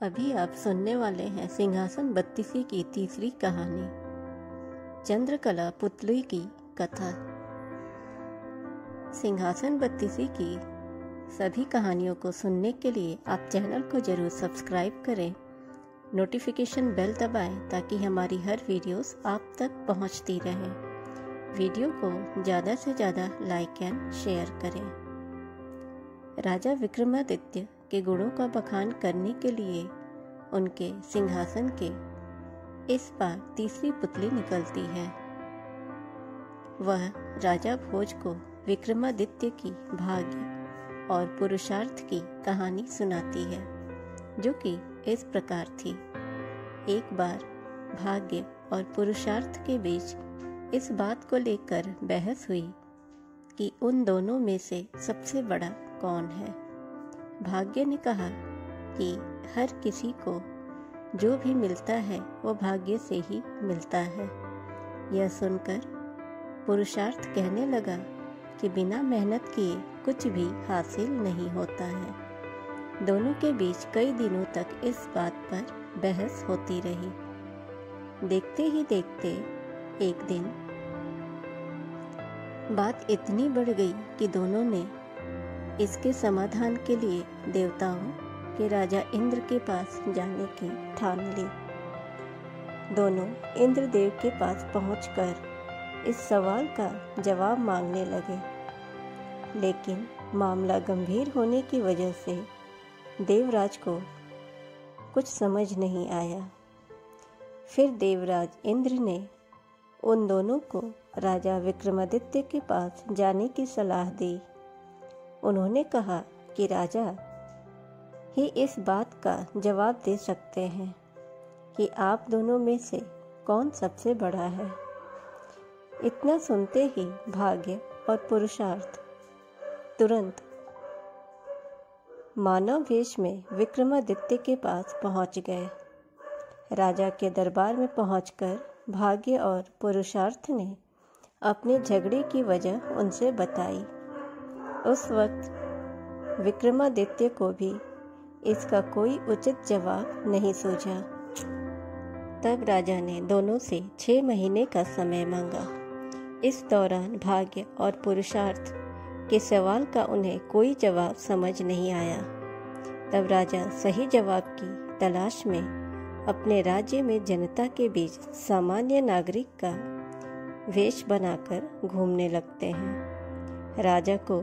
अभी आप सुनने वाले हैं सिंहासन बत्तीसी की तीसरी कहानी, चंद्रकला पुतली की कथा। सिंहासन बत्तीसी की सभी कहानियों को सुनने के लिए आप चैनल को जरूर सब्सक्राइब करें, नोटिफिकेशन बेल दबाएं ताकि हमारी हर वीडियोस आप तक पहुंचती रहें। वीडियो को ज़्यादा से ज़्यादा लाइक एंड शेयर करें। राजा विक्रमादित्य के गुणों का बखान करने के लिए उनके सिंहासन के इस बार तीसरी पुतली निकलती है। वह राजा भोज को विक्रमादित्य की भाग्य और पुरुषार्थ की कहानी सुनाती है, जो कि इस प्रकार थी। एक बार भाग्य और पुरुषार्थ के बीच इस बात को लेकर बहस हुई कि उन दोनों में से सबसे बड़ा कौन है। भाग्य ने कहा कि हर किसी को जो भी मिलता है वो भाग्य से ही मिलता है। यह सुनकर पुरुषार्थ कहने लगा कि बिना मेहनत किए कुछ भी हासिल नहीं होता है। दोनों के बीच कई दिनों तक इस बात पर बहस होती रही। देखते ही देखते एक दिन बात इतनी बढ़ गई कि दोनों ने इसके समाधान के लिए देवताओं के राजा इंद्र के पास जाने की ठान ली। दोनों इंद्रदेव के पास पहुंचकर इस सवाल का जवाब मांगने लगे, लेकिन मामला गंभीर होने की वजह से देवराज को कुछ समझ नहीं आया। फिर देवराज इंद्र ने उन दोनों को राजा विक्रमादित्य के पास जाने की सलाह दी। उन्होंने कहा कि राजा ही इस बात का जवाब दे सकते हैं कि आप दोनों में से कौन सबसे बड़ा है। इतना सुनते ही भाग्य और पुरुषार्थ तुरंत मानव वेश में विक्रमादित्य के पास पहुंच गए। राजा के दरबार में पहुंचकर भाग्य और पुरुषार्थ ने अपने झगड़े की वजह उनसे बताई। उस वक्त विक्रमादित्य को भी इसका कोई उचित जवाब नहीं सूझा। तब राजा ने दोनों से 6 महीने का समय मांगा। इस दौरान भाग्य और पुरुषार्थ के सवाल का उन्हें कोई जवाब समझ नहीं आया। तब राजा सही जवाब की तलाश में अपने राज्य में जनता के बीच सामान्य नागरिक का वेश बनाकर घूमने लगते हैं। राजा को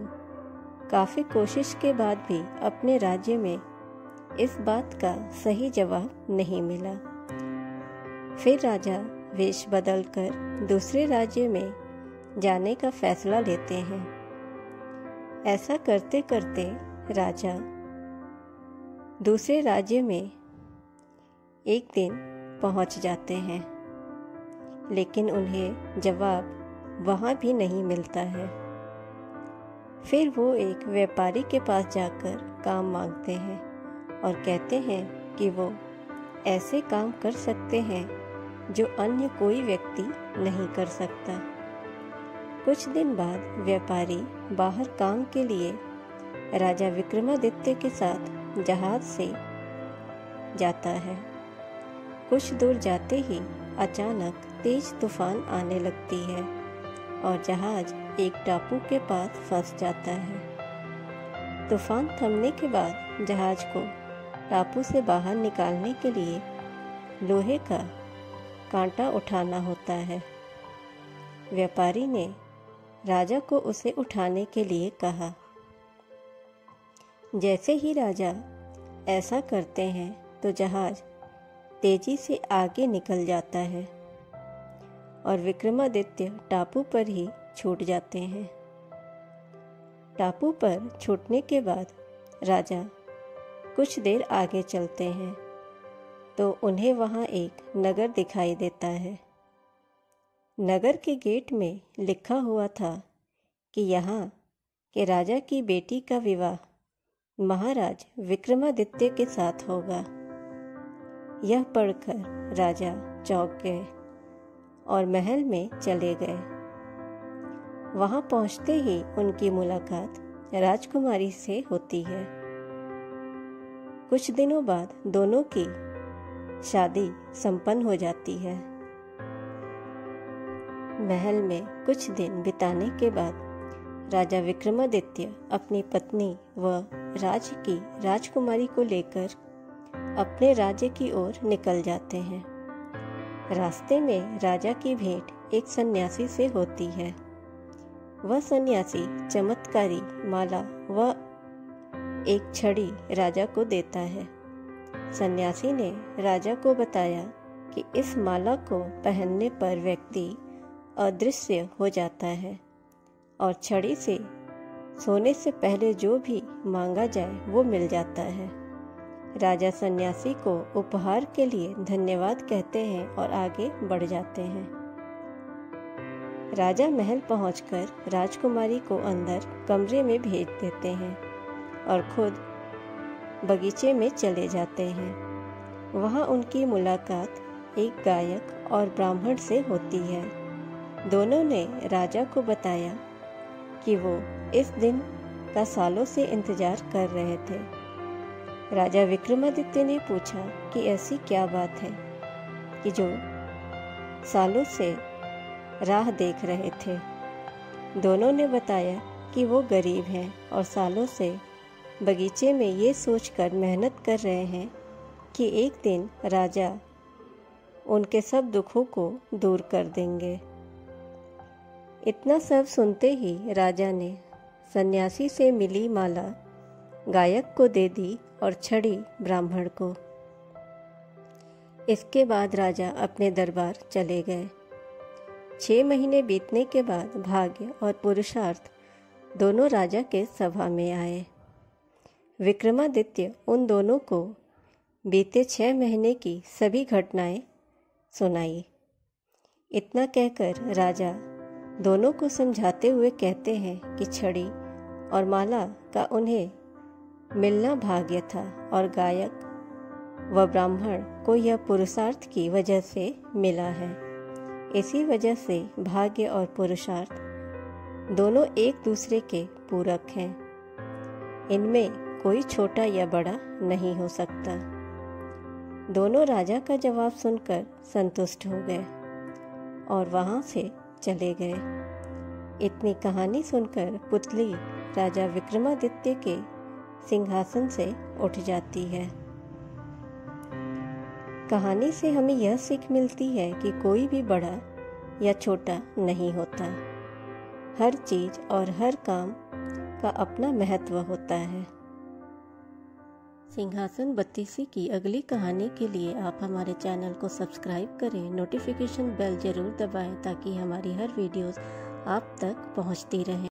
काफ़ी कोशिश के बाद भी अपने राज्य में इस बात का सही जवाब नहीं मिला। फिर राजा वेश बदलकर दूसरे राज्य में जाने का फैसला लेते हैं। ऐसा करते करते राजा दूसरे राज्य में एक दिन पहुंच जाते हैं, लेकिन उन्हें जवाब वहां भी नहीं मिलता है। फिर वो एक व्यापारी के पास जाकर काम मांगते हैं और कहते हैं कि वो ऐसे काम कर सकते हैं जो अन्य कोई व्यक्ति नहीं कर सकता। कुछ दिन बाद व्यापारी बाहर काम के लिए राजा विक्रमादित्य के साथ जहाज से जाता है। कुछ दूर जाते ही अचानक तेज तूफान आने लगती है और जहाज एक टापू के पास फंस जाता है। तूफान थमने के बाद जहाज को टापू से बाहर निकालने के लिए लोहे का कांटा उठाना होता है। व्यापारी ने राजा को उसे उठाने के लिए कहा। जैसे ही राजा ऐसा करते हैं तो जहाज तेजी से आगे निकल जाता है और विक्रमादित्य टापू पर ही छूट जाते हैं। टापू पर छूटने के बाद राजा कुछ देर आगे चलते हैं तो उन्हें वहाँ एक नगर दिखाई देता है। नगर के गेट में लिखा हुआ था कि यहाँ के राजा की बेटी का विवाह महाराज विक्रमादित्य के साथ होगा। यह पढ़कर राजा चौंक गए और महल में चले गए। वहां पहुंचते ही उनकी मुलाकात राजकुमारी से होती है। कुछ दिनों बाद दोनों की शादी संपन्न हो जाती है। महल में कुछ दिन बिताने के बाद राजा विक्रमादित्य अपनी पत्नी व राज्य की राजकुमारी को लेकर अपने राज्य की ओर निकल जाते हैं। रास्ते में राजा की भेंट एक सन्यासी से होती है। वह सन्यासी चमत्कारी माला व एक छड़ी राजा को देता है। सन्यासी ने राजा को बताया कि इस माला को पहनने पर व्यक्ति अदृश्य हो जाता है और छड़ी से सोने से पहले जो भी मांगा जाए वो मिल जाता है। राजा सन्यासी को उपहार के लिए धन्यवाद कहते हैं और आगे बढ़ जाते हैं। राजा महल पहुंचकर राजकुमारी को अंदर कमरे में भेज देते हैं और खुद बगीचे में चले जाते हैं। वहां उनकी मुलाकात एक गायक और ब्राह्मण से होती है। दोनों ने राजा को बताया कि वो इस दिन का सालों से इंतजार कर रहे थे। राजा विक्रमादित्य ने पूछा कि ऐसी क्या बात है कि जो सालों से राह देख रहे थे। दोनों ने बताया कि वो गरीब हैं और सालों से बगीचे में ये सोचकर मेहनत कर रहे हैं कि एक दिन राजा उनके सब दुखों को दूर कर देंगे। इतना सब सुनते ही राजा ने सन्यासी से मिली माला गायक को दे दी और छड़ी ब्राह्मण को। इसके बाद राजा अपने दरबार चले गए। 6 महीने बीतने के बाद भाग्य और पुरुषार्थ दोनों राजा के सभा में आए। विक्रमादित्य उन दोनों को बीते 6 महीने की सभी घटनाएं सुनाई। इतना कहकर राजा दोनों को समझाते हुए कहते हैं कि छड़ी और माला का उन्हें मिलना भाग्य था और गायक व ब्राह्मण को यह पुरुषार्थ की वजह से मिला है। इसी वजह से भाग्य और पुरुषार्थ दोनों एक दूसरे के पूरक हैं। इनमें कोई छोटा या बड़ा नहीं हो सकता। दोनों राजा का जवाब सुनकर संतुष्ट हो गए और वहां से चले गए। इतनी कहानी सुनकर पुतली राजा विक्रमादित्य के सिंहासन से उठ जाती है। कहानी से हमें यह सीख मिलती है कि कोई भी बड़ा या छोटा नहीं होता। हर चीज और हर काम का अपना महत्व होता है। सिंहासन 32 की अगली कहानी के लिए आप हमारे चैनल को सब्सक्राइब करें, नोटिफिकेशन बेल जरूर दबाएं ताकि हमारी हर वीडियोस आप तक पहुंचती रहें।